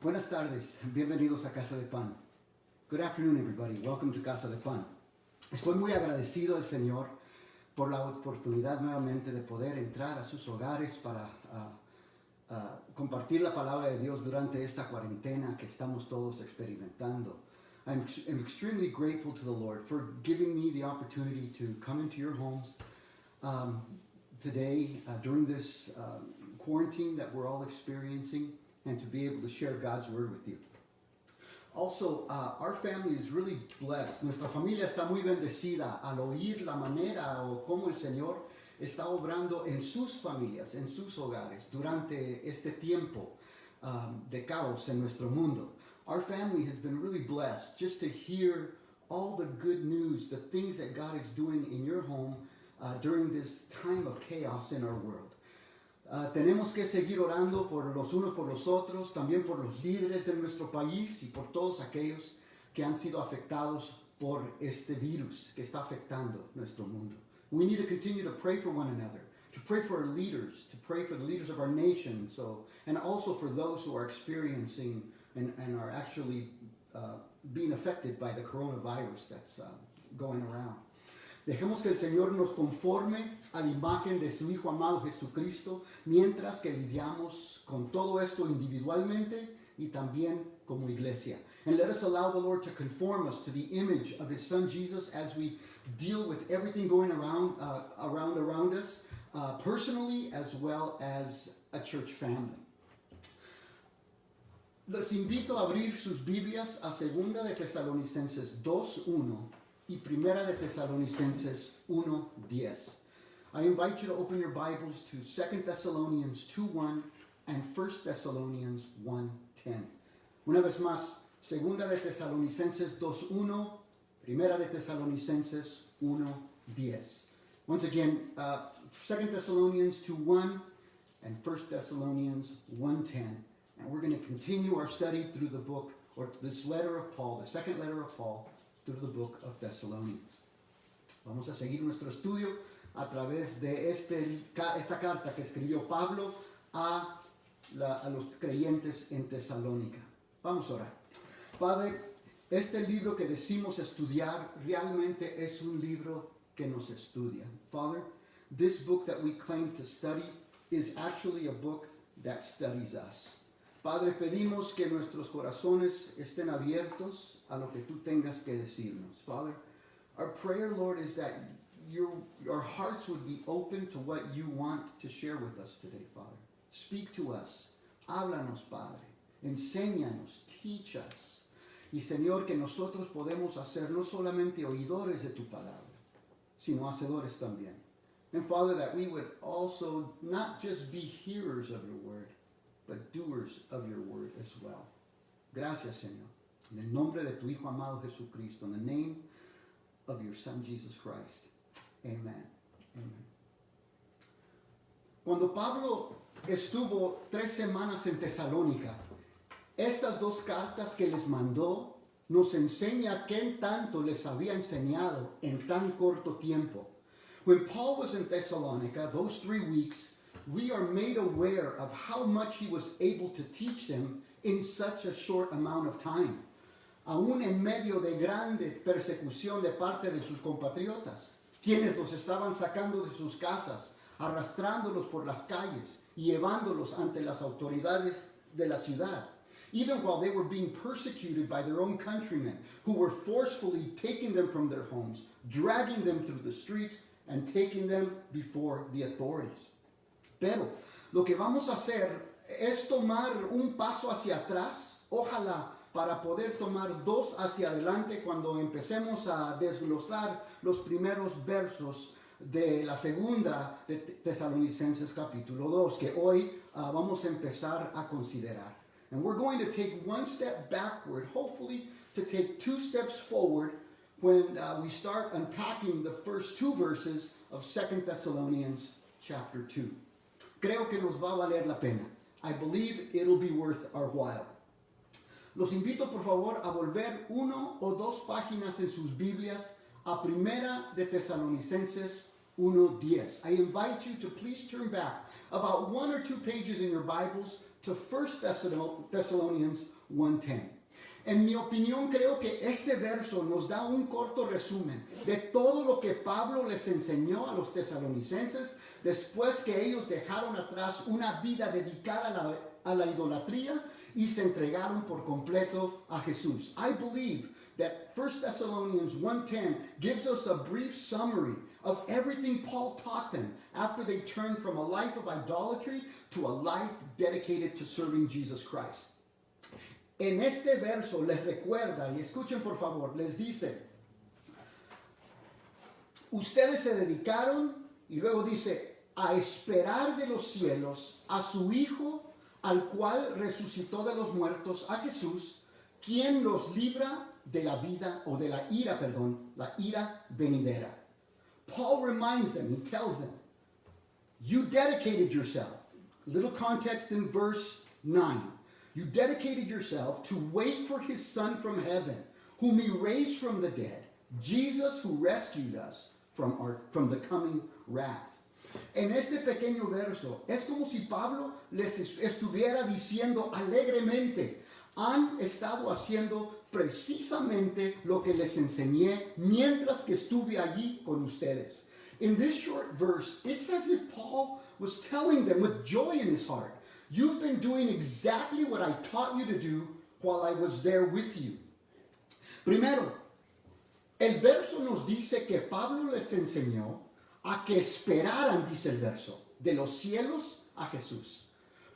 Buenas tardes, bienvenidos a Casa de Pan. Good afternoon, everybody. Welcome to Casa de Pan. Estoy muy agradecido al Señor por la oportunidad nuevamente de poder entrar a sus hogares para compartir la palabra de Dios durante esta cuarentena que estamos todos experimentando. I'm extremely grateful to the Lord for giving me the opportunity to come into your homes today during this quarantine that we're all experiencing, and to be able to share God's word with you. Also, our family is really blessed. Nuestra familia está muy bendecida al oír la manera o cómo el Señor está obrando en sus familias, en sus hogares, durante este tiempo de caos en nuestro mundo. Our family has been really blessed just to hear all the good news, the things that God is doing in your home during this time of chaos in our world. Tenemos que seguir orando por los unos por los otros, también por los líderes de nuestro país y por todos aquellos que han sido afectados por este virus que está afectando nuestro mundo. We need to continue to pray for one another, to pray for our leaders, to pray for the leaders of our nation, and also for those who are experiencing and are actually being affected by the coronavirus that's going around. Dejemos que el Señor nos conforme a la imagen de su Hijo amado Jesucristo, mientras que lidiamos con todo esto individualmente y también como iglesia. And let us allow the Lord to conform us to the image of His Son Jesus as we deal with everything going around us, personally as well as a church family. Les invito a abrir sus Biblias a 2 de Tesalonicenses 2:1 y 1 de Tesalonicenses 1:10. I invite you to open your Bibles to 2 Thessalonians 2:1 and 1 Thessalonians 1:10. Una vez más, 2 de Tesalonicenses 2:1, 1 de Tesalonicenses 1:10. Once again, 2 Thessalonians 2:1 and 1 Thessalonians 1:10. And we're going to continue our study through the book, or this letter of Paul, the second letter of Paul, through the book of Thessalonians. Vamos a seguir nuestro estudio a través de esta carta que escribió Pablo a los creyentes en Tesalónica. Vamos a orar. Padre, este libro que decimos estudiar realmente es un libro que nos estudia. Father, this book that we claim to study is actually a book that studies us. Padre, pedimos que nuestros corazones estén abiertos a lo que tú tengas que decirnos. Father, our prayer, Lord, is that our hearts would be open to what you want to share with us today, Father. Speak to us. Háblanos, Padre. Enséñanos. Teach us. Y, Señor, que nosotros podemos hacer no solamente oidores de tu palabra, sino hacedores también. And, Father, that we would also not just be hearers of your word, but doers of your word as well. Gracias, Señor. En el nombre de tu Hijo amado Jesucristo, in the name of your Son Jesus Christ. Amen. Amen. Cuando Pablo estuvo 3 semanas en Tesalónica, estas 2 cartas que les mandó nos enseña qué tanto les había enseñado en tan corto tiempo. When Paul was in Thessalonica, those 3 weeks, we are made aware of how much he was able to teach them in such a short amount of time. Aún en medio de grande persecución de parte de sus compatriotas, quienes los estaban sacando de sus casas, arrastrándolos por las calles y llevándolos ante las autoridades de la ciudad. Even while they were being persecuted by their own countrymen, who were forcefully taking them from their homes, dragging them through the streets, and taking them before the authorities. Pero lo que vamos a hacer es tomar un paso hacia atrás, ojalá, para poder tomar 2 hacia adelante cuando empecemos a desglosar los primeros versos de la 2 de Tesalonicenses capítulo 2, que hoy vamos a empezar a considerar. And we're going to take 1 step backward, hopefully to take 2 steps forward when we start unpacking the first 2 verses of 2 Thessalonians chapter 2. Creo que nos va a valer la pena. I believe it'll be worth our while. Los invito por favor a volver 1 o 2 páginas en sus Biblias a 1 de Tesalonicenses 1:10. I invite you to please turn back about 1 or 2 pages in your Bibles to 1 Thessalonians 1:10. En mi opinión, creo que este verso nos da un corto resumen de todo lo que Pablo les enseñó a los tesalonicenses después que ellos dejaron atrás una vida dedicada a la idolatría y se entregaron por completo a Jesús. I believe that 1 Thessalonians 1:10 gives us a brief summary of everything Paul taught them after they turned from a life of idolatry to a life dedicated to serving Jesus Christ. En este verso les recuerda, y escuchen por favor, les dice, ustedes se dedicaron, y luego dice, a esperar de los cielos a su Hijo, al cual resucitó de los muertos, a Jesús, quien los libra de la vida, o de la ira venidera. Paul reminds them, he tells them, you dedicated yourself. Little context in verse 9. You dedicated yourself to wait for his Son from heaven, whom he raised from the dead, Jesus who rescued us from the coming wrath. En este pequeño verso, es como si Pablo les estuviera diciendo alegremente, han estado haciendo precisamente lo que les enseñé mientras que estuve allí con ustedes. In this short verse, it's as if Paul was telling them with joy in his heart, you've been doing exactly what I taught you to do while I was there with you. Primero, el verso nos dice que Pablo les enseñó a que esperaran, dice el verso, de los cielos a Jesús.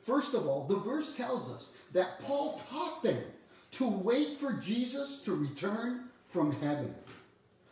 First of all, the verse tells us that Paul taught them to wait for Jesus to return from heaven.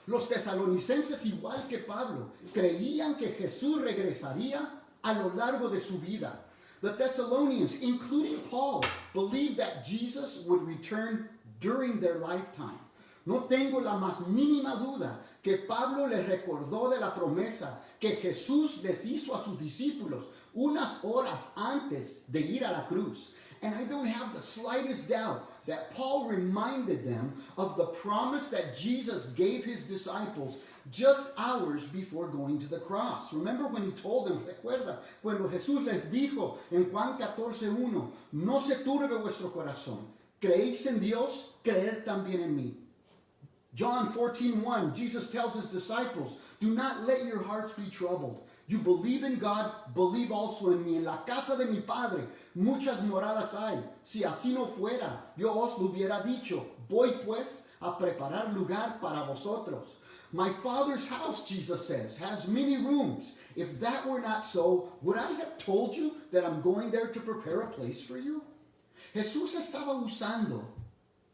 Los tesalonicenses, igual que Pablo, creían que Jesús regresaría a lo largo de su vida. The Thessalonians, including Paul, believed that Jesus would return during their lifetime. No tengo la más mínima duda que Pablo les recordó de la promesa que Jesús les hizo a sus discípulos unas horas antes de ir a la cruz. And I don't have the slightest doubt that Paul reminded them of the promise that Jesus gave his disciples just hours before going to the cross. Remember when he told them, recuerda, cuando Jesús les dijo en Juan 14:1, no se turbe vuestro corazón, creéis en Dios, creer también en mí. John 14:1, Jesus tells his disciples, do not let your hearts be troubled. You believe in God, believe also in me. En la casa de mi Padre muchas moradas hay. Si así no fuera, yo os lo hubiera dicho. Voy pues a preparar lugar para vosotros. My Father's house, Jesus says, has many rooms. If that were not so, would I have told you that I'm going there to prepare a place for you? Jesús estaba usando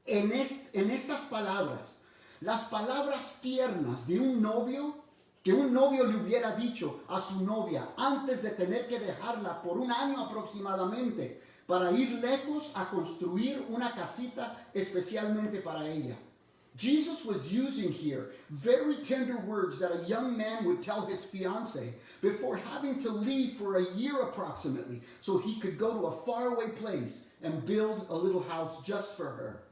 en estas palabras, las palabras tiernas de un novio, que un novio le hubiera dicho a su novia antes de tener que dejarla por un año aproximadamente para ir lejos a construir una casita especialmente para ella. Jesus was using here very tender words that a young man would tell his fiancée before having to leave for a year approximately so he could go to a faraway place and build a little house just for her.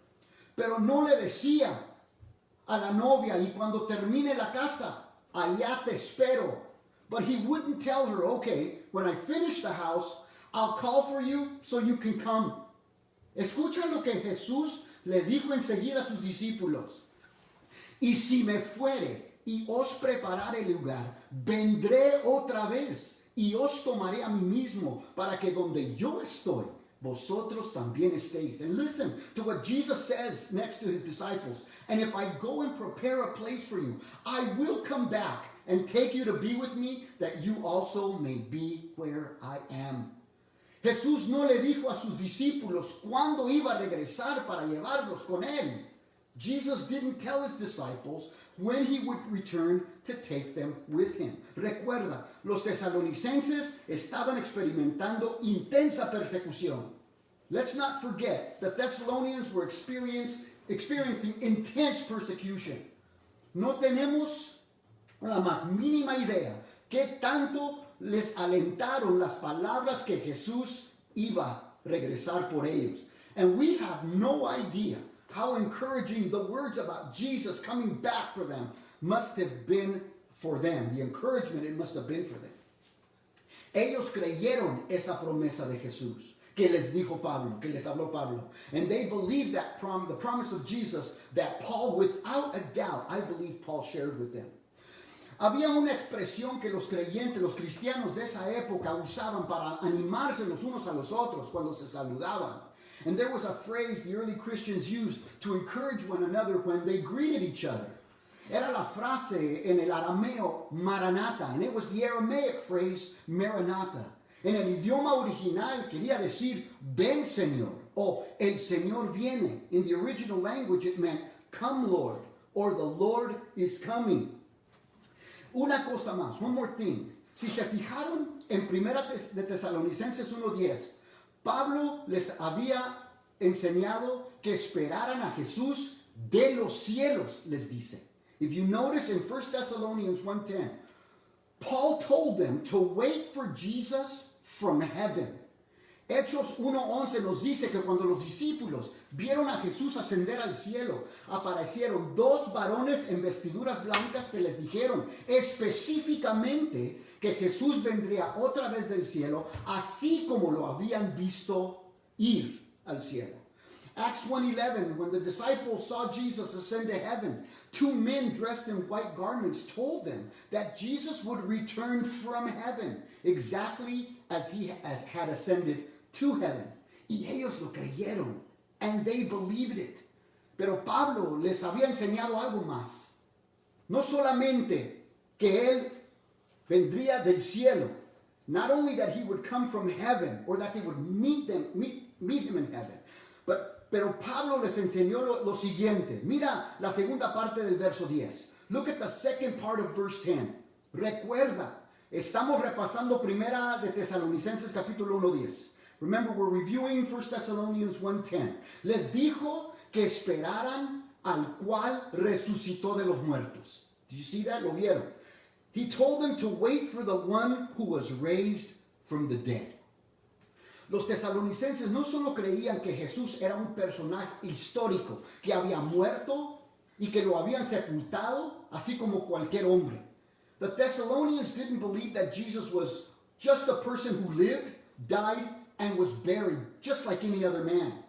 Pero no le decía a la novia, y cuando termine la casa, allá te espero. But he wouldn't tell her, okay, when I finish the house, I'll call for you so you can come. Escucha lo que Jesús le dijo enseguida a sus discípulos. Y si me fuere y os preparare el lugar, vendré otra vez y os tomaré a mí mismo para que donde yo estoy, vosotros también estéis. And listen to what Jesus says next to his disciples. And if I go and prepare a place for you, I will come back and take you to be with me, that you also may be where I am. Jesús no le dijo a sus discípulos cuándo iba a regresar para llevarlos con él. Jesus didn't tell his disciples when he would return to take them with him. Recuerda, los tesalonicenses estaban experimentando intensa persecución. Let's not forget the Thessalonians were experiencing intense persecution. No tenemos la más mínima idea qué tanto les alentaron las palabras que Jesús iba a regresar por ellos. And we have no idea how encouraging the words about Jesus coming back for them must have been for them. The encouragement it must have been for them. Ellos creyeron esa promesa de Jesús, que les dijo Pablo, que les habló Pablo. And they believed that the promise of Jesus that Paul, without a doubt, I believe Paul shared with them. Había una expresión que los creyentes, los cristianos de esa época usaban para animarse los unos a los otros cuando se saludaban. And there was a phrase the early Christians used to encourage one another when they greeted each other. Era la frase en el arameo Maranatha, and it was the Aramaic phrase Maranatha. En el idioma original quería decir ven Señor o el Señor viene. In the original language it meant come Lord or the Lord is coming. Una cosa más, one more thing. Si se fijaron en Primera de Tesalonicenses 1:10, Pablo les había enseñado que esperaran a Jesús de los cielos, les dice. If you notice in 1 Thessalonians 1:10, Paul told them to wait for Jesus from heaven. Hechos 1:11 nos dice que cuando los discípulos vieron a Jesús ascender al cielo, aparecieron dos varones en vestiduras blancas que les dijeron específicamente que Jesús vendría otra vez del cielo, así como lo habían visto ir al cielo. Acts 1:11, when the disciples saw Jesus ascend to heaven, two men dressed in white garments told them that Jesus would return from heaven, exactly as he had ascended to heaven. Y ellos lo creyeron, and they believed it. Pero Pablo les había enseñado algo más. No solamente que él vendría del cielo, not only that he would come from heaven, or that they would meet him in heaven, pero Pablo les enseñó lo siguiente. Mira la segunda parte del verso 10. Look at the second part of verse 10. Recuerda, estamos repasando Primera de Tesalonicenses capítulo 1:10. Remember, we're reviewing 1 Thessalonians 1:10. Les dijo que esperaran al cual resucitó de los muertos. Do you see that? ¿Lo vieron? He told them to wait for the one who was raised from the dead. Los tesalonicenses no solo creían que Jesús era un personaje histórico que había muerto y que lo habían sepultado, así como cualquier hombre. The Thessalonians didn't believe that Jesus was just a person who lived, died, and was buried, just like any other man.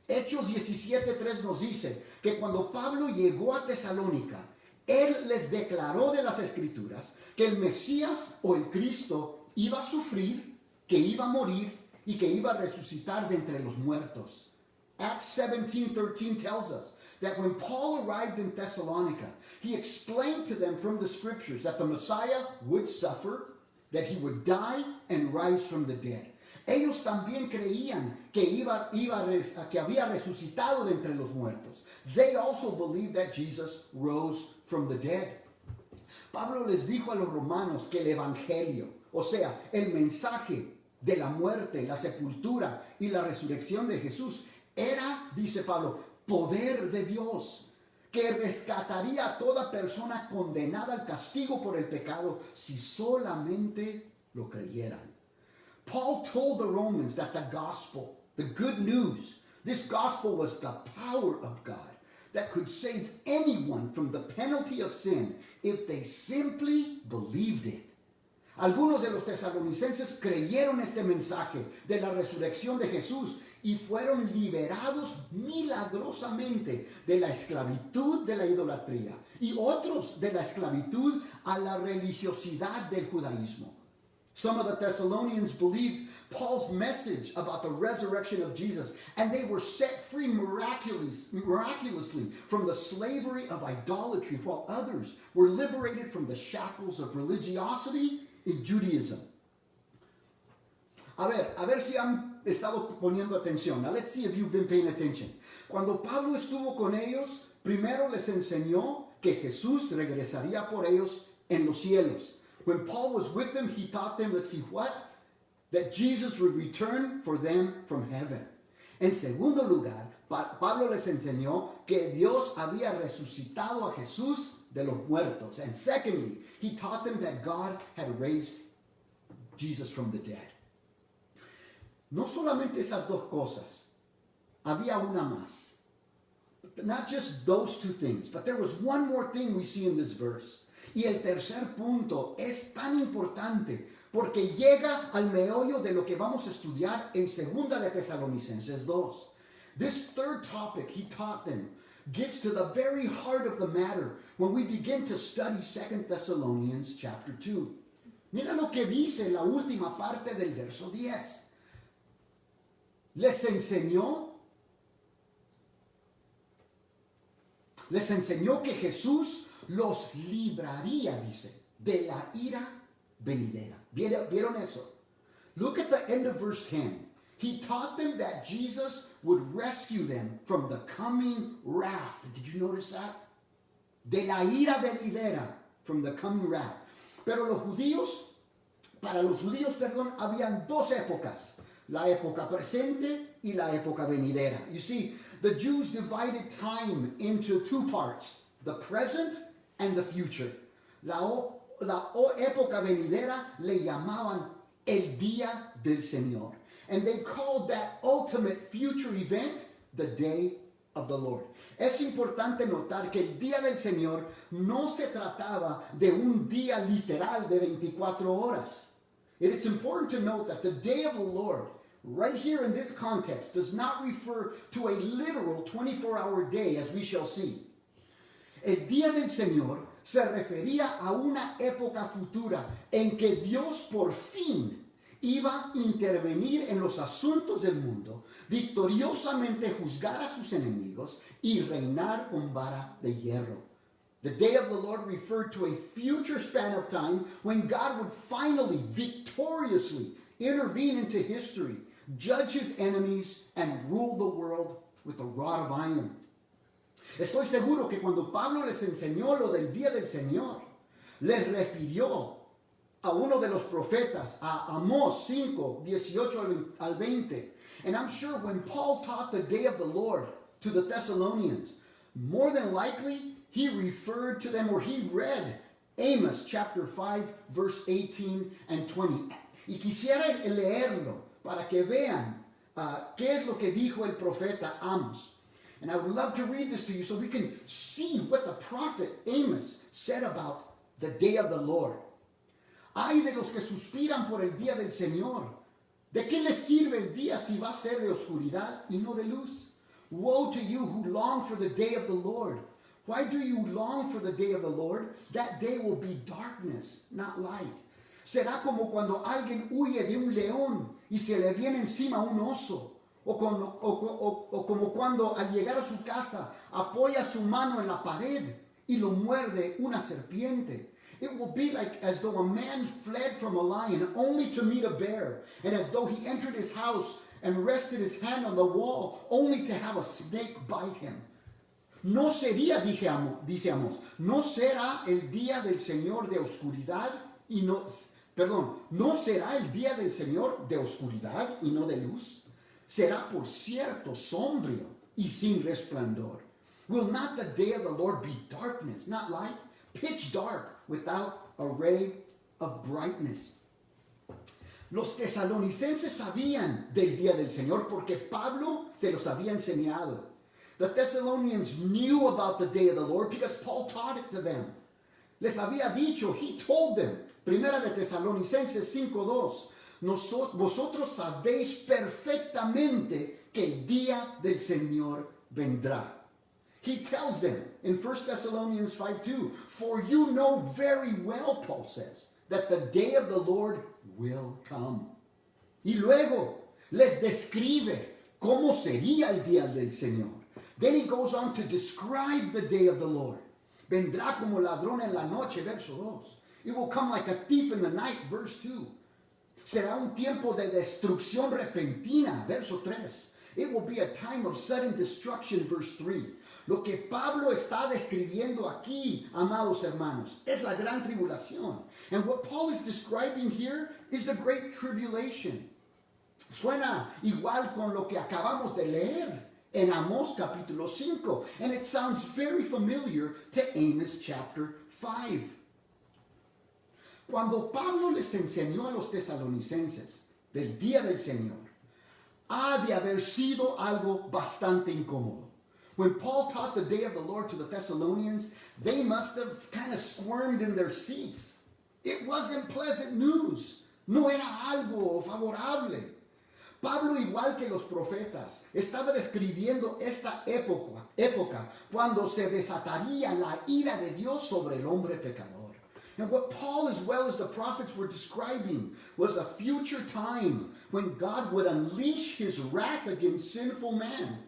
Hechos 17:3 nos dice que cuando Pablo llegó a Tesalónica, él les declaró de las Escrituras que el Mesías o el Cristo iba a sufrir, que iba a morir y que iba a resucitar de entre los muertos. Acts 17:13 tells us that when Paul arrived in Thessalonica, he explained to them from the scriptures that the Messiah would suffer, that he would die and rise from the dead. Ellos también creían que había resucitado de entre los muertos. They also believed that Jesus rose from the dead. Pablo les dijo a los romanos que el evangelio, o sea, el mensaje de la muerte, la sepultura y la resurrección de Jesús era, dice Pablo, poder de Dios, que rescataría a toda persona condenada al castigo por el pecado si solamente lo creyeran. Paul told the Romans that the gospel, the good news, this gospel was the power of God that could save anyone from the penalty of sin if they simply believed it. Algunos de los tesalonicenses creyeron este mensaje de la resurrección de Jesús y fueron liberados milagrosamente de la esclavitud de la idolatría y otros de la esclavitud a la religiosidad del judaísmo. Some of the Thessalonians believed Paul's message about the resurrection of Jesus, and they were set free miraculously from the slavery of idolatry, while others were liberated from the shackles of religiosity in Judaism. A ver si han estado poniendo atención. Now let's see if you've been paying attention. Cuando Pablo estuvo con ellos, primero les enseñó que Jesús regresaría por ellos en los cielos. When Paul was with them, he taught them, let's see what? That Jesus would return for them from heaven. En segundo lugar, Pablo les enseñó que Dios había resucitado a Jesús de los muertos. And secondly, he taught them that God had raised Jesus from the dead. No solamente esas dos cosas, había una más. Not just those two things, but there was one more thing we see in this verse. Y el tercer punto es tan importante porque llega al meollo de lo que vamos a estudiar en Segunda de Tesalonicenses 2. This third topic he taught them gets to the very heart of the matter when we begin to study 2 Thessalonians chapter 2. Mira lo que dice la última parte del verso 10. Les enseñó que Jesús los libraría, dice, de la ira venidera. ¿Vieron eso? Look at the end of verse 10. He taught them that Jesus would rescue them from the coming wrath. Did you notice that? De la ira venidera, from the coming wrath. Pero para los judíos, habían dos épocas. La época presente y la época venidera. You see, the Jews divided time into two parts, the present and the future. La época venidera le llamaban el día del Señor. And they called that ultimate future event the day of the Lord. Es importante notar que el día del Señor no se trataba de un día literal de 24 horas. It's important to note that the day of the Lord, right here in this context, does not refer to a literal 24-hour day, as we shall see. El día del Señor se refería a una época futura en que Dios por fin iba a intervenir en los asuntos del mundo, victoriosamente juzgar a sus enemigos y reinar con vara de hierro. The day of the Lord referred to a future span of time when God would finally, victoriously intervene into history, judge his enemies, and rule the world with a rod of iron. Estoy seguro que cuando Pablo les enseñó lo del día del Señor, les refirió a uno de los profetas, a Amós 5, 18 al 20. And I'm sure when Paul taught the day of the Lord to the Thessalonians, more than likely he referred to them, or he read Amos chapter 5, verse 18 and 20. Y quisiera leerlo para que vean qué es lo que dijo el profeta Amos. And I would love to read this to you so we can see what the prophet Amos said about the day of the Lord. Ay de los que suspiran por el día del Señor. ¿De qué les sirve el día si va a ser de oscuridad y no de luz? Woe to you who long for the day of the Lord. Why do you long for the day of the Lord? That day will be darkness, not light. Será como cuando alguien huye de un león y se le viene encima un oso. O como cuando al llegar a su casa apoya su mano en la pared y lo muerde una serpiente. It will be like as though a man fled from a lion only to meet a bear, and as though he entered his house and rested his hand on the wall only to have a snake bite him. No sería, dice Amos, no será el día del Señor de oscuridad y no será el día del Señor de oscuridad y no de luz. Será por cierto sombrío y sin resplandor. Will not the day of the Lord be darkness, not light? Pitch dark without a ray of brightness. Los tesalonicenses sabían del día del Señor porque Pablo se los había enseñado. The Thessalonians knew about the day of the Lord because Paul taught it to them. Les había dicho, he told them, Primera de Tesalonicenses 5:2, vosotros sabéis perfectamente que el día del Señor vendrá. He tells them in 1 Thessalonians 5:2, for you know very well, Paul says, that the day of the Lord will come. Y luego les describe cómo sería el día del Señor. Then he goes on to describe the day of the Lord. Vendrá como ladrón en la noche, verso 2. It will come like a thief in the night, verse 2. Será un tiempo de destrucción repentina, verso 3. It will be a time of sudden destruction, verse 3. Lo que Pablo está describiendo aquí, amados hermanos, es la gran tribulación. And what Paul is describing here is the great tribulation. Suena igual con lo que acabamos de leer en Amós capítulo 5. And it sounds very familiar to Amos chapter 5. Cuando Pablo les enseñó a los tesalonicenses del día del Señor, ha de haber sido algo bastante incómodo. When Paul taught the day of the Lord to the Thessalonians, they must have kind of squirmed in their seats. It wasn't pleasant news. No era algo favorable. Pablo, igual que los profetas, estaba describiendo esta época cuando se desataría la ira de Dios sobre el hombre pecador. And what Paul, as well as the prophets, were describing was a future time when God would unleash his wrath against sinful man.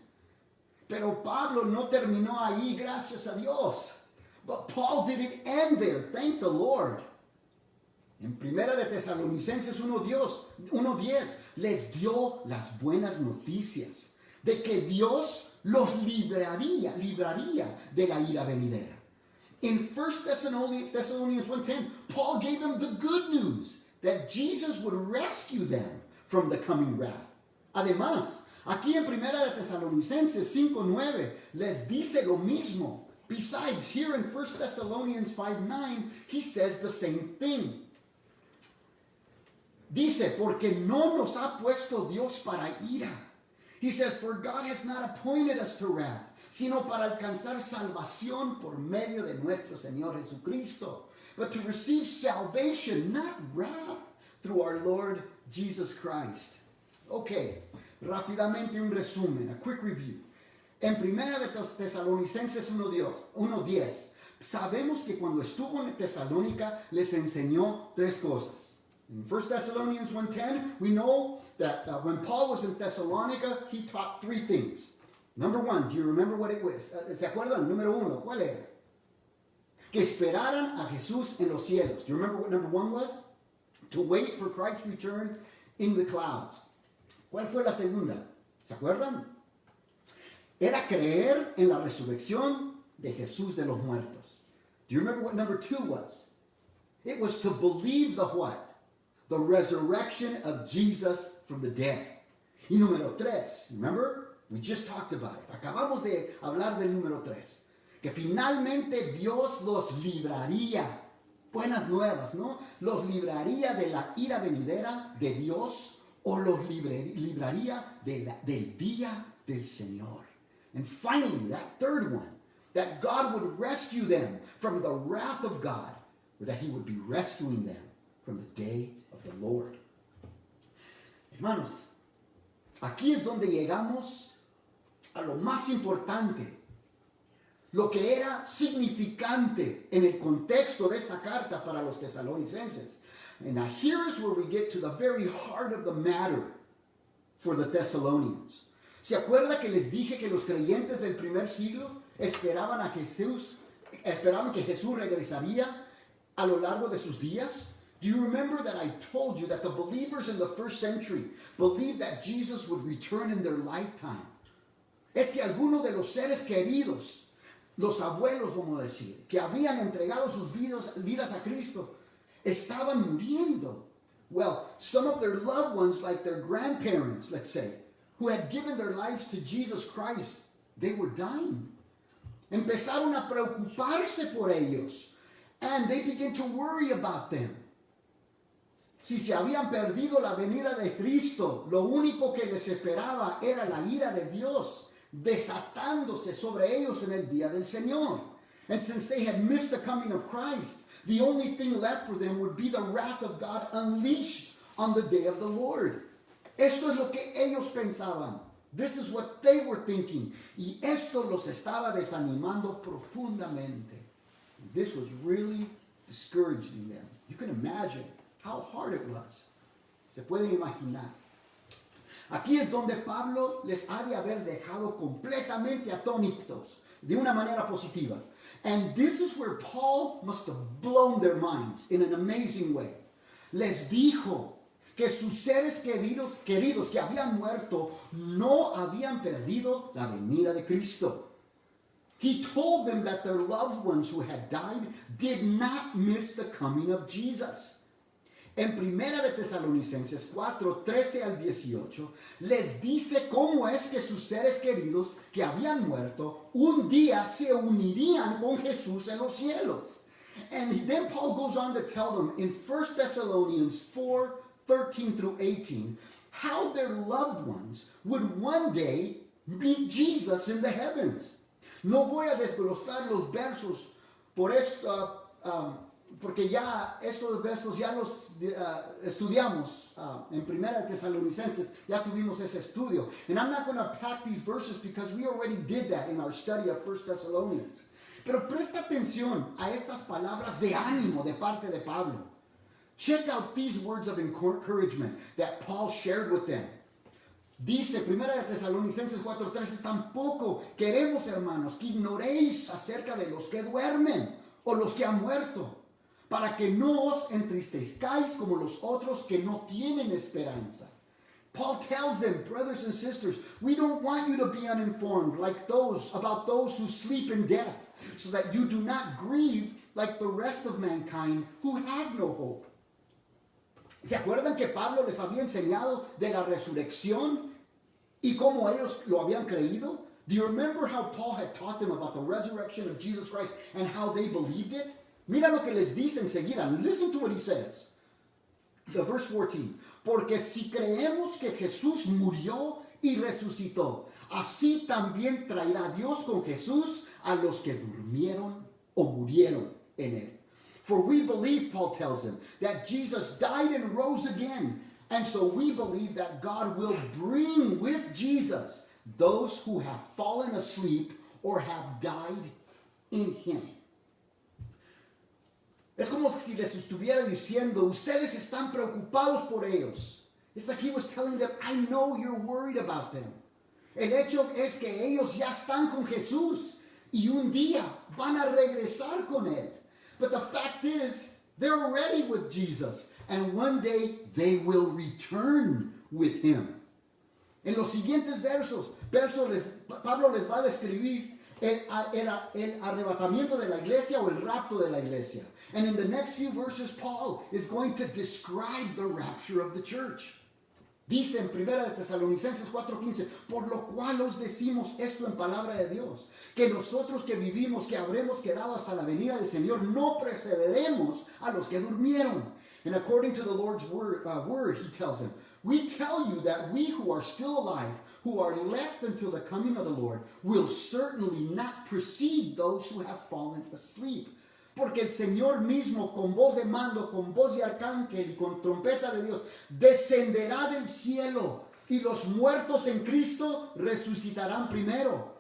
Pero Pablo no terminó ahí, gracias a Dios. But Paul didn't end there, thank the Lord. En Primera de Tesalonicenses 1:10 les dio las buenas noticias de que Dios los libraría de la ira venidera. In 1 Thessalonians 1:10, Paul gave them the good news that Jesus would rescue them from the coming wrath. Además, aquí en Primera de Tesalonicenses 5:9 les dice lo mismo. Besides, here in 1 Thessalonians 5:9, he says the same thing. Dice, porque no nos ha puesto Dios para ira. He says, for God has not appointed us to wrath, sino para alcanzar salvación por medio de nuestro Señor Jesucristo, but to receive salvation, not wrath, through our Lord Jesus Christ. Okay, rápidamente un resumen, a quick review. En Primera de Tesalonicenses 1:10, sabemos que cuando estuvo en Tesalónica les enseñó tres cosas. In 1 Thessalonians 1:10, we know that when Paul was in Thessalonica, he taught three things. Number one, do you remember what it was? ¿Se acuerdan? Número uno, ¿cuál era? Que esperaran a Jesús en los cielos. Do you remember what number one was? To wait for Christ's return in the clouds. ¿Cuál fue la segunda? ¿Se acuerdan? Era creer en la resurrección de Jesús de los muertos. Do you remember what number two was? It was to believe the what? The resurrection of Jesus from the dead. Y número tres, remember? We just talked about it. Acabamos de hablar del número tres. Que finalmente Dios los libraría. Buenas nuevas, ¿no? Los libraría de la ira venidera de Dios o los libraría del día del Señor. And finally, that third one, that God would rescue them from the wrath of God, or that he would be rescuing them from the day of the Lord. Hermanos, aquí es donde llegamos a lo más importante, lo que era significante en el contexto de esta carta para los tesalonicenses. And now here is where we get to the very heart of the matter for the Thessalonians. ¿Se acuerda que les dije que los creyentes del primer siglo esperaban que Jesús regresaría a lo largo de sus días? Do you remember that I told you that the believers in the first century believed that Jesus would return in their lifetime? Es que algunos de los seres queridos, los abuelos, vamos a decir, que habían entregado sus vidas a Cristo, estaban muriendo. Well, some of their loved ones, like their grandparents, let's say, who had given their lives to Jesus Christ, they were dying. Empezaron a preocuparse por ellos. And they began to worry about them. Si se habían perdido la venida de Cristo, lo único que les esperaba era la ira de Dios, desatándose sobre ellos en el día del Señor. And since they had missed the coming of Christ, the only thing left for them would be the wrath of God unleashed on the day of the Lord. Esto es lo que ellos pensaban. This is what they were thinking. Y esto los estaba desanimando profundamente. This was really discouraging them. You can imagine how hard it was. Se pueden imaginar. Aquí es donde Pablo les ha de haber dejado completamente atónitos de una manera positiva. And this is where Paul must have blown their minds in an amazing way. Les dijo que sus seres queridos que habían muerto no habían perdido la venida de Cristo. He told them that their loved ones who had died did not miss the coming of Jesus. En Primera de Tesalonicenses 4:13 al 18, les dice cómo es que sus seres queridos que habían muerto un día se unirían con Jesús en los cielos. And then Paul goes on to tell them in 1 Thessalonians 4:13 through 18, how their loved ones would one day meet Jesus in the heavens. No voy a desglosar los versos por porque ya estos versos ya los estudiamos en Primera de Tesalonicenses, ya tuvimos ese estudio. And I'm not going to pack these verses because we already did that in our study of 1 Thessalonians. Pero presta atención a estas palabras de ánimo de parte de Pablo. Check out these words of encouragement that Paul shared with them. Dice, Primera de Tesalonicenses 4:13, tampoco queremos, hermanos, que ignoréis acerca de los que duermen o los que han muerto, para que no os entristezcáis como los otros que no tienen esperanza. Paul tells them, brothers and sisters, we don't want you to be uninformed like about those who sleep in death, so that you do not grieve like the rest of mankind who have no hope. ¿Se acuerdan que Pablo les había enseñado de la resurrección y cómo ellos lo habían creído? Do you remember how Paul had taught them about the resurrection of Jesus Christ and how they believed it? Mira lo que les dice enseguida. Listen to what he says. Verse 14. Porque si creemos que Jesús murió y resucitó, así también traerá Dios con Jesús a los que durmieron o murieron en él. For we believe, Paul tells them, that Jesus died and rose again. And so we believe that God will bring with Jesus those who have fallen asleep or have died in him. Es como si les estuviera diciendo, ustedes están preocupados por ellos. It's like he was telling them, I know you're worried about them. El hecho es que ellos ya están con Jesús y un día van a regresar con él. But the fact is, they're already with Jesus. And one day they will return with him. En los siguientes versos Pablo les va a describir el arrebatamiento de la iglesia o el rapto de la iglesia. And in the next few verses, Paul is going to describe the rapture of the church. Dice en Primera de Tesalonicenses 4:15, por lo cual os decimos esto en palabra de Dios, que nosotros que vivimos, que habremos quedado hasta la venida del Señor, no precederemos a los que durmieron. And according to the Lord's word, he tells them, we tell you that we who are still alive, who are left until the coming of the Lord, will certainly not precede those who have fallen asleep. Porque el Señor mismo, con voz de mando, con voz de arcángel y con trompeta de Dios, descenderá del cielo y los muertos en Cristo resucitarán primero.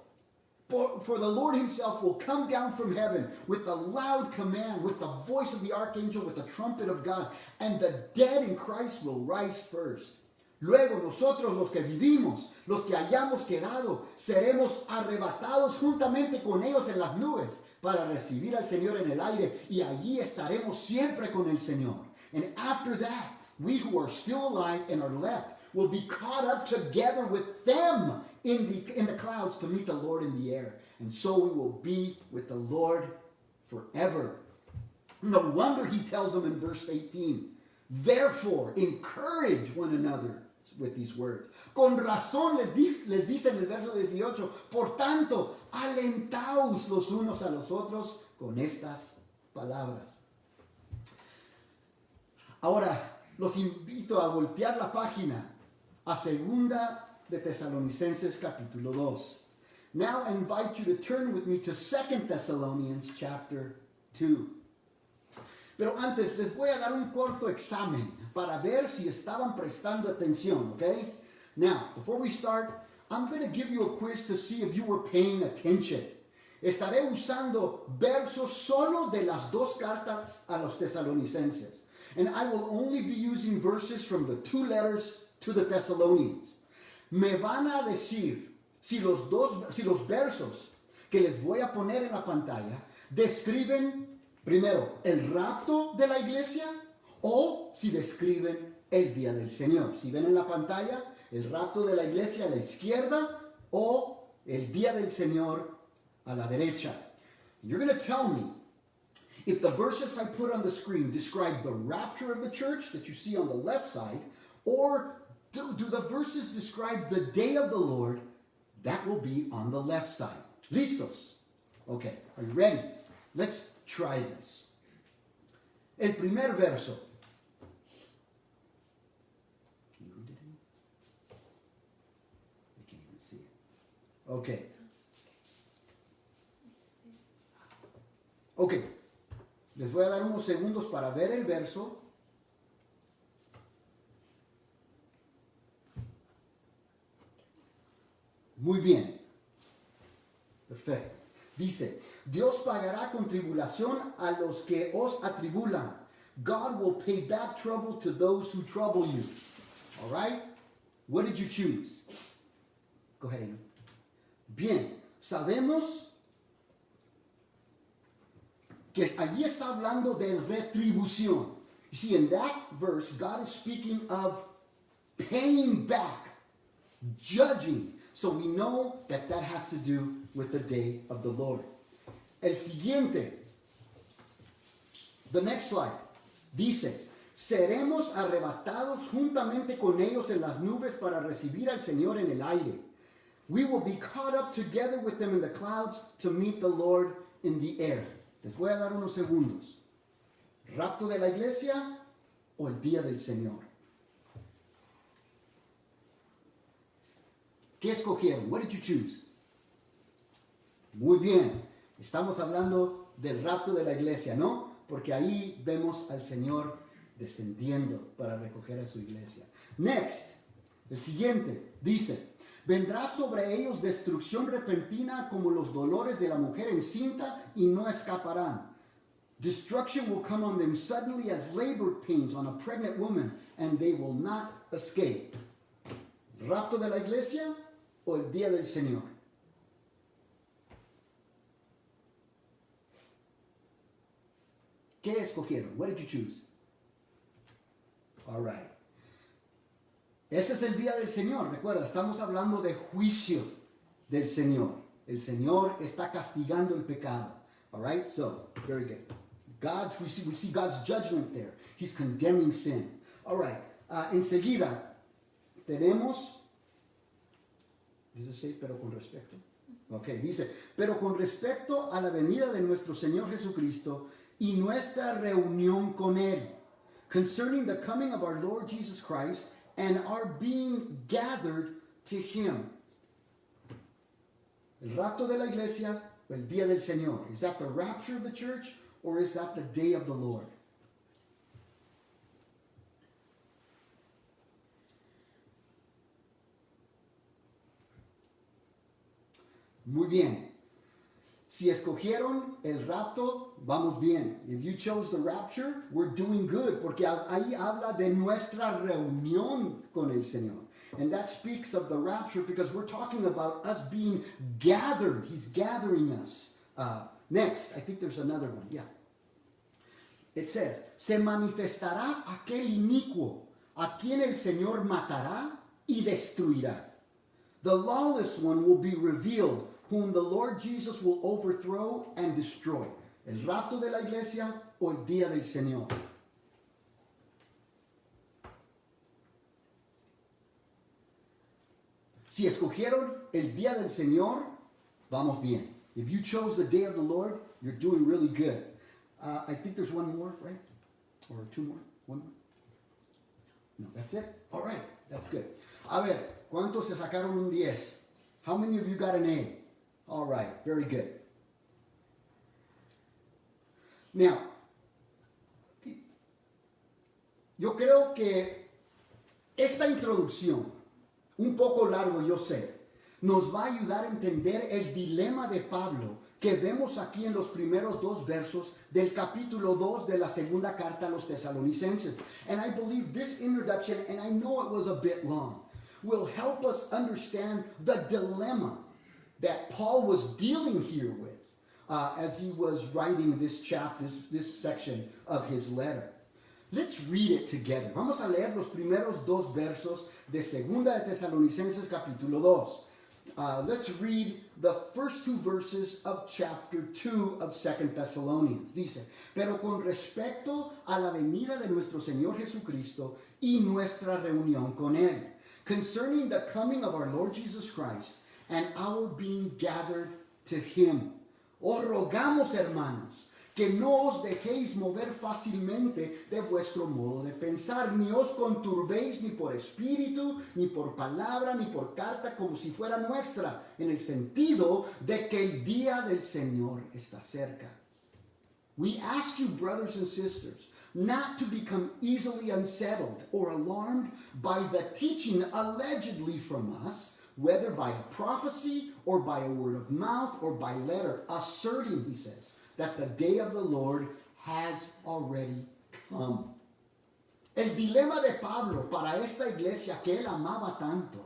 For the Lord himself will come down from heaven with a loud command, with the voice of the archangel, with the trumpet of God, and the dead in Christ will rise first. Luego nosotros los que vivimos, los que hayamos quedado, seremos arrebatados juntamente con ellos en las nubes para recibir al Señor en el aire, y allí estaremos siempre con el Señor. And after that, we who are still alive and are left will be caught up together with them in the clouds to meet the Lord in the air. And so we will be with the Lord forever. No wonder he tells them in verse 18, therefore encourage one another with these words. Con razón les dice en el verso 18, por tanto, alentaos los unos a los otros con estas palabras. Ahora, los invito a voltear la página a Segunda de Tesalonicenses capítulo 2. Now I invite you to turn with me to 2 Thessalonians chapter 2. Pero antes les voy a dar un corto examen para ver si estaban prestando atención, okay? Now, before we start, I'm going to give you a quiz to see if you were paying attention. Estaré usando versos solo de las dos cartas a los tesalonicenses. And I will only be using verses from the two letters to the Thessalonians. Me van a decir si los versos que les voy a poner en la pantalla describen primero el rapto de la iglesia o si describen el día del Señor. Si ven en la pantalla el rapto de la iglesia a la izquierda o el día del Señor a la derecha. You're going to tell me if the verses I put on the screen describe the rapture of the church that you see on the left side, or do the verses describe the day of the Lord that will be on the left side. ¿Listos? Okay, are you ready? Let's try this. El primer verso. Can you read it? I can't even see it. Okay. Okay. Les voy a dar unos segundos para ver el verso. Muy bien. Perfecto. Dice, Dios pagará con tribulación a los que os atribulan. God will pay back trouble to those who trouble you. All right? What did you choose? Go ahead, Amy. Bien, sabemos que allí está hablando de retribución. You see, in that verse, God is speaking of paying back, judging. So we know that that has to do with the day of the Lord. El siguiente, the next slide, dice, seremos arrebatados juntamente con ellos en las nubes para recibir al Señor en el aire. We will be caught up together with them in the clouds to meet the Lord in the air. Les voy a dar unos segundos. ¿Rapto de la iglesia o el día del Señor? ¿Qué escogieron? What did you choose? Muy bien. Estamos hablando del rapto de la iglesia, ¿no? Porque ahí vemos al Señor descendiendo para recoger a su iglesia. Next, el siguiente, dice, vendrá sobre ellos destrucción repentina como los dolores de la mujer encinta y no escaparán. Destruction will come on them suddenly as labor pains on a pregnant woman, and they will not escape. ¿Rapto de la iglesia o el día del Señor? ¿Qué escogieron? What did you choose? All right. Ese es el día del Señor. Recuerda, estamos hablando de juicio del Señor. El Señor está castigando el pecado. All right? So, very good. We see God's judgment there. He's condemning sin. All right. Enseguida tenemos, dice, pero con respecto. Ok, dice, pero con respecto a la venida de nuestro Señor Jesucristo y nuestra reunión con Él, concerning the coming of our Lord Jesus Christ and our being gathered to Him. El rapto de la iglesia, el día del Señor. Is that the rapture of the church or is that the day of the Lord? Muy bien. Si escogieron el rapto, vamos bien. If you chose the rapture, we're doing good. Porque ahí habla de nuestra reunión con el Señor. And that speaks of the rapture because we're talking about us being gathered. He's gathering us. Next, I think there's another one. Yeah. It says, se manifestará aquel inicuo a quien el Señor matará y destruirá. The lawless one will be revealed, whom the Lord Jesus will overthrow and destroy. El rapto de la iglesia o el día del Señor. Si escogieron el día del Señor, vamos bien. If you chose the day of the Lord, you're doing really good. I think there's one more, right? Or two more? One more? No, that's it? All right, that's good. A ver, ¿cuántos se sacaron un 10? How many of you got an A? All right, very good. Now, yo creo que esta introducción, un poco largo yo sé, nos va a ayudar a entender el dilema de Pablo que vemos aquí en los primeros dos versos del capítulo 2 de la segunda carta a los tesalonicenses. And I believe this introduction, and I know it was a bit long, will help us understand the dilemma that Paul was dealing here with as he was writing this chapter, this section of his letter. Let's read it together. Vamos a leer los primeros dos versos de Segunda de Tesalonicenses capítulo 2. Let's read the first two verses of chapter 2 of 2 Thessalonians. Dice, pero con respecto a la venida de nuestro Señor Jesucristo y nuestra reunión con Él, concerning the coming of our Lord Jesus Christ and our being gathered to Him. Os rogamos, hermanos, que no os dejéis mover fácilmente de vuestro modo de pensar, ni os conturbéis ni por espíritu, ni por palabra, ni por carta, como si fuera nuestra, en el sentido de que el día del Señor está cerca. We ask you, brothers and sisters, not to become easily unsettled or alarmed by the teaching allegedly from us, whether by a prophecy or by a word of mouth or by letter, asserting, he says, that the day of the Lord has already come. El dilema de Pablo para esta iglesia que él amaba tanto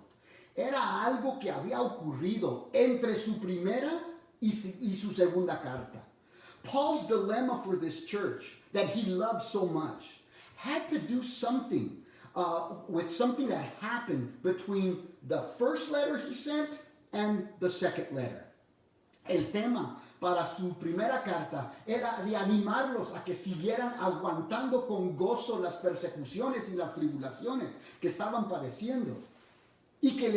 era algo que había ocurrido entre su primera y su segunda carta. Paul's dilemma for this church that he loved so much had to do something with something that happened between the first letter he sent and the second letter. El tema para su primera carta era de animarlos a que siguieran aguantando con gozo las persecuciones y las tribulaciones que estaban padeciendo y que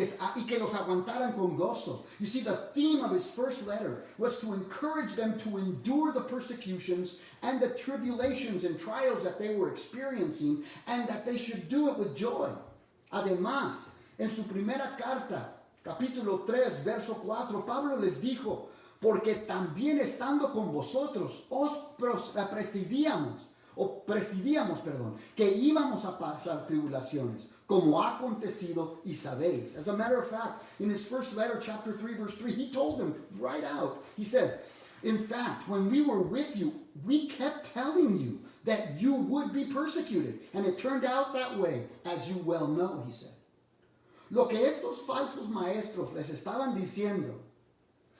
los aguantaran con gozo. You see, the theme of his first letter was to encourage them to endure the persecutions and the tribulations and trials that they were experiencing, and that they should do it with joy. Además, en su primera carta, capítulo 3, verso 4, Pablo les dijo: porque también estando con vosotros os presidíamos, que íbamos a pasar tribulaciones, como ha acontecido y sabéis. As a matter of fact, in his first letter, chapter 3, verse 3, he told them right out, he says, in fact, when we were with you, we kept telling you that you would be persecuted. And it turned out that way, as you well know, he said. Lo que estos falsos maestros les estaban diciendo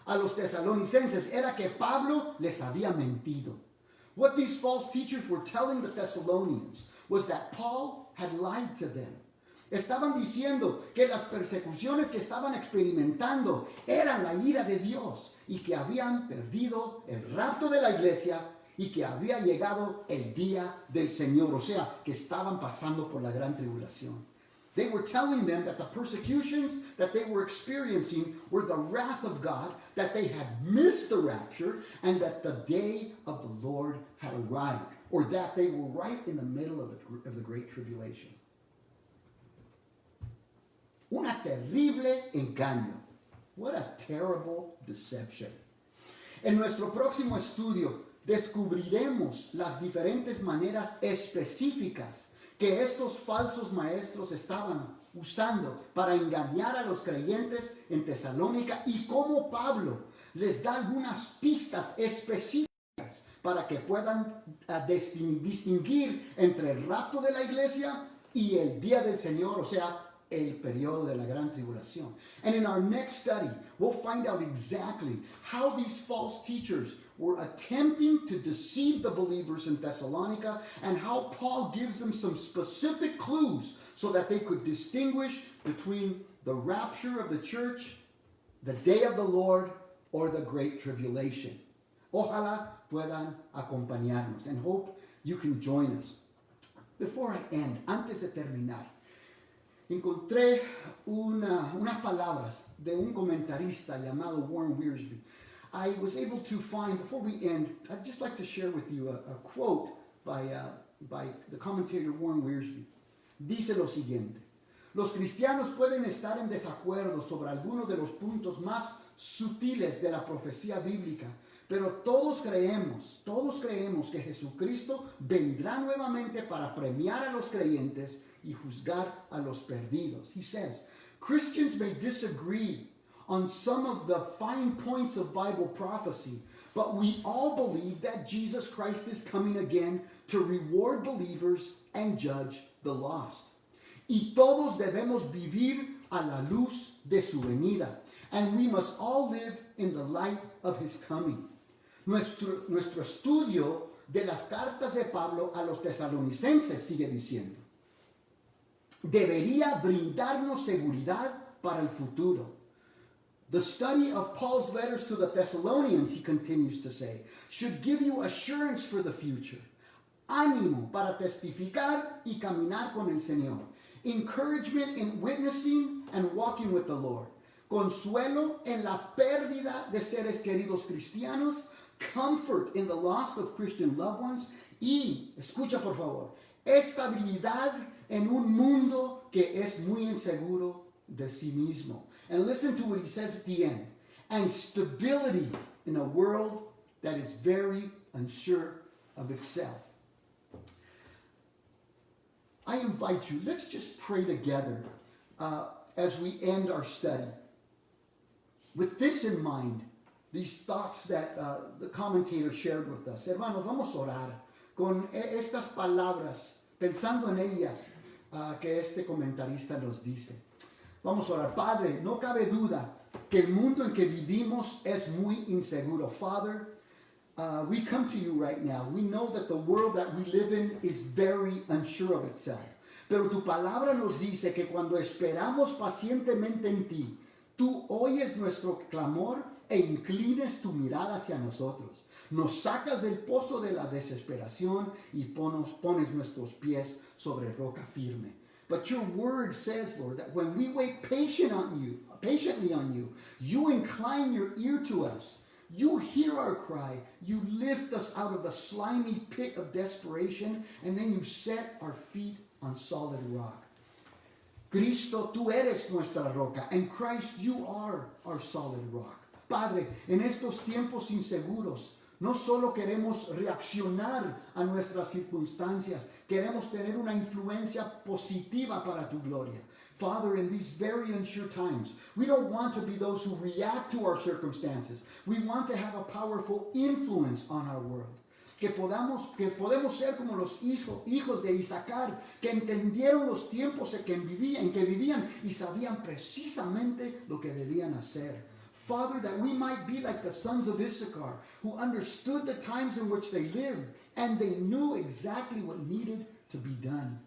a los tesalonicenses era que Pablo les había mentido. What these false teachers were telling the Thessalonians was that Paul had lied to them. Estaban diciendo que las persecuciones que estaban experimentando eran la ira de Dios y que habían perdido el rapto de la iglesia y que había llegado el día del Señor, o sea, que estaban pasando por la gran tribulación. They were telling them that the persecutions that they were experiencing were the wrath of God, that they had missed the rapture, and that the day of the Lord had arrived, or that they were right in the middle of the great tribulation. Una terrible engaño. What a terrible deception. En nuestro próximo estudio descubriremos las diferentes maneras específicas que estos falsos maestros estaban usando para engañar a los creyentes en Tesalónica y cómo Pablo les da algunas pistas específicas para que puedan distinguir entre el rapto de la iglesia y el día del Señor, o sea, el periodo de la gran tribulación. And in our next study, we'll find out exactly how these false teachers were attempting to deceive the believers in Thessalonica, and how Paul gives them some specific clues so that they could distinguish between the rapture of the church, the day of the Lord, or the great tribulation. Ojalá puedan acompañarnos, and hope you can join us. Before I end, antes de terminar, encontré unas palabras de un comentarista llamado Warren Wiersbe. I was able to find, before we end, I'd just like to share with you a quote by the commentator Warren Wiersbe. Dice lo siguiente: los cristianos pueden estar en desacuerdo sobre algunos de los puntos más sutiles de la profecía bíblica, pero todos creemos que Jesucristo vendrá nuevamente para premiar a los creyentes y juzgar a los perdidos. He says, Christians may disagree on some of the fine points of Bible prophecy, but we all believe that Jesus Christ is coming again to reward believers and judge the lost. Y todos debemos vivir a la luz de su venida, and we must all live in the light of his coming. Nuestro estudio de las cartas de Pablo a los tesalonicenses, sigue diciendo, debería brindarnos seguridad para el futuro. The study of Paul's letters to the Thessalonians, he continues to say, should give you assurance for the future, ánimo para testificar y caminar con el Señor, encouragement in witnessing and walking with the Lord, consuelo en la pérdida de seres queridos cristianos, comfort in the loss of Christian loved ones, y, escucha por favor, estabilidad en un mundo que es muy inseguro de sí mismo. And listen to what he says at the end. And stability in a world that is very unsure of itself. I invite you, let's just pray together as we end our study. With this in mind, these thoughts that the commentator shared with us. Hermanos, vamos a orar con estas palabras, pensando en ellas que este comentarista nos dice. Vamos a orar. Padre, no cabe duda que el mundo en que vivimos es muy inseguro. Father, we come to you right now. We know that the world that we live in is very unsure of itself. Pero tu palabra nos dice que cuando esperamos pacientemente en ti, tú oyes nuestro clamor e inclines tu mirada hacia nosotros. Nos sacas del pozo de la desesperación y pones nuestros pies sobre roca firme. But your word says, Lord, that when we wait patiently on you, you incline your ear to us. You hear our cry. You lift us out of the slimy pit of desperation, and then you set our feet on solid rock. Cristo, tú eres nuestra roca. In Christ, you are our solid rock. Padre, en estos tiempos inseguros, no solo queremos reaccionar a nuestras circunstancias, queremos tener una influencia positiva para tu gloria. Father, in these very unsure times, we don't want to be those who react to our circumstances. We want to have a powerful influence on our world. Que podemos ser como los hijos de Isaacar, que entendieron los tiempos en que vivían y sabían precisamente lo que debían hacer. Father, that we might be like the sons of Issachar, who understood the times in which they lived, and they knew exactly what needed to be done.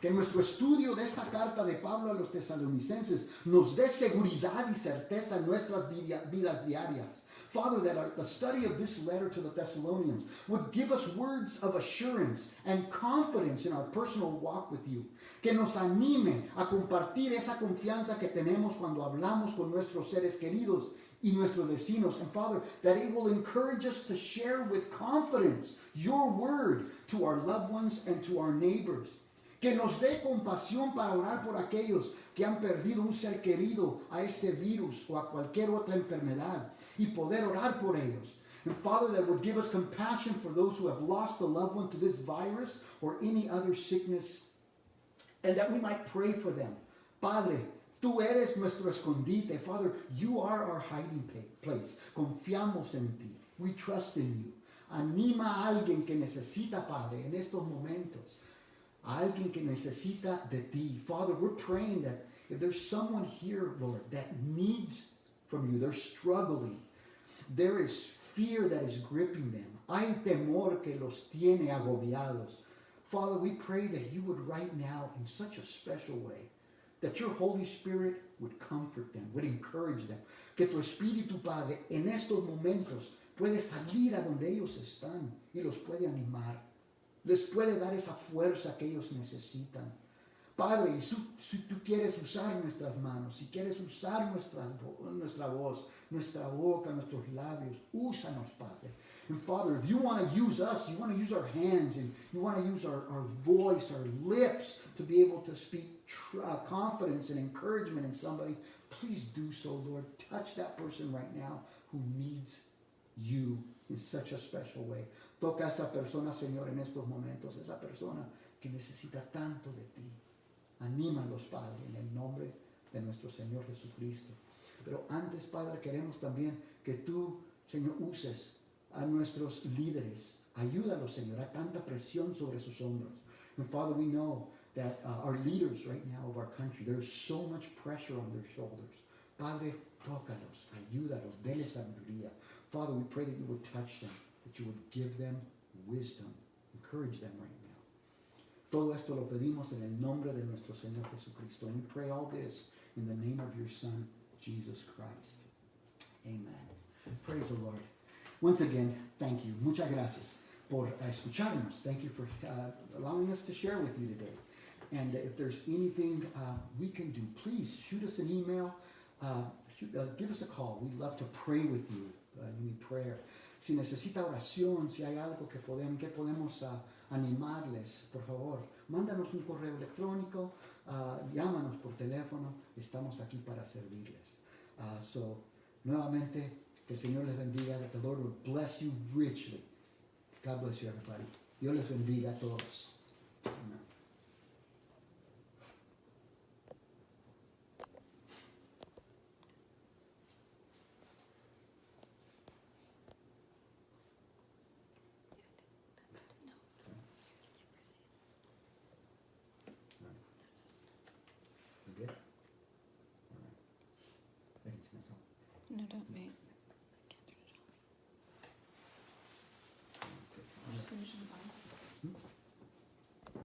Que nuestro estudio de esta carta de Pablo a los tesalonicenses nos dé seguridad y certeza en nuestras vidas diarias. Father, that the study of this letter to the Thessalonians would give us words of assurance and confidence in our personal walk with you. Que nos anime a compartir esa confianza que tenemos cuando hablamos con nuestros seres queridos y nuestros vecinos. And Father, that it will encourage us to share with confidence your word to our loved ones and to our neighbors. Que nos dé compasión para orar por aquellos que han perdido un ser querido a este virus o a cualquier otra enfermedad y poder orar por ellos. And Father, that would give us compassion for those who have lost a loved one to this virus or any other sickness, and that we might pray for them. Padre, tú eres nuestro escondite. Father, you are our hiding place. Confiamos en ti. We trust in you. Anima a alguien que necesita, Padre, en estos momentos. A alguien que necesita de ti. Father, we're praying that if there's someone here, Lord, that needs from you, they're struggling, there is fear that is gripping them. Hay temor que los tiene agobiados. Father, we pray that you would right now, in such a special way, that your Holy Spirit would comfort them, would encourage them. Que tu Espíritu, Padre, en estos momentos puede salir a donde ellos están y los puede animar. Les puede dar esa fuerza que ellos necesitan. Padre, y si tú quieres usar nuestras manos, si quieres usar nuestra voz, nuestra boca, nuestros labios, úsanos, Padre. And Father, if you want to use us, you want to use our hands, and you want to use our voice, our lips, to be able to speak confidence and encouragement in somebody, please do so, Lord. Touch that person right now who needs you in such a special way. Toca a esa persona, Señor, en estos momentos, esa persona que necesita tanto de ti. Anímalos, Padre, en el nombre de nuestro Señor Jesucristo. Pero antes, Padre, queremos también que tú, Señor, uses a nuestros líderes. Ayúdalos, Señor, a tanta presión sobre sus hombros. And Father, we know that our leaders right now of our country, there's so much pressure on their shoulders. Padre, tócalos, ayúdalos, denle sabiduría. Father, we pray that you would touch them, that you would give them wisdom, encourage them right now. Todo esto lo pedimos en el nombre de nuestro Señor Jesucristo. And we pray all this in the name of your Son, Jesus Christ. Amen. Praise the Lord. Once again, thank you. Muchas gracias por escucharnos. Thank you for allowing us to share with you today. And if there's anything we can do, please shoot us an email. Give us a call. We'd love to pray with you. You need prayer. Si necesita oración, si hay algo que podemos animarles, por favor, mándanos un correo electrónico, llámanos por teléfono, estamos aquí para servirles. So, nuevamente, que el Señor les bendiga, that the Lord will bless you richly God bless you, everybody. Dios les bendiga a todos. Amen.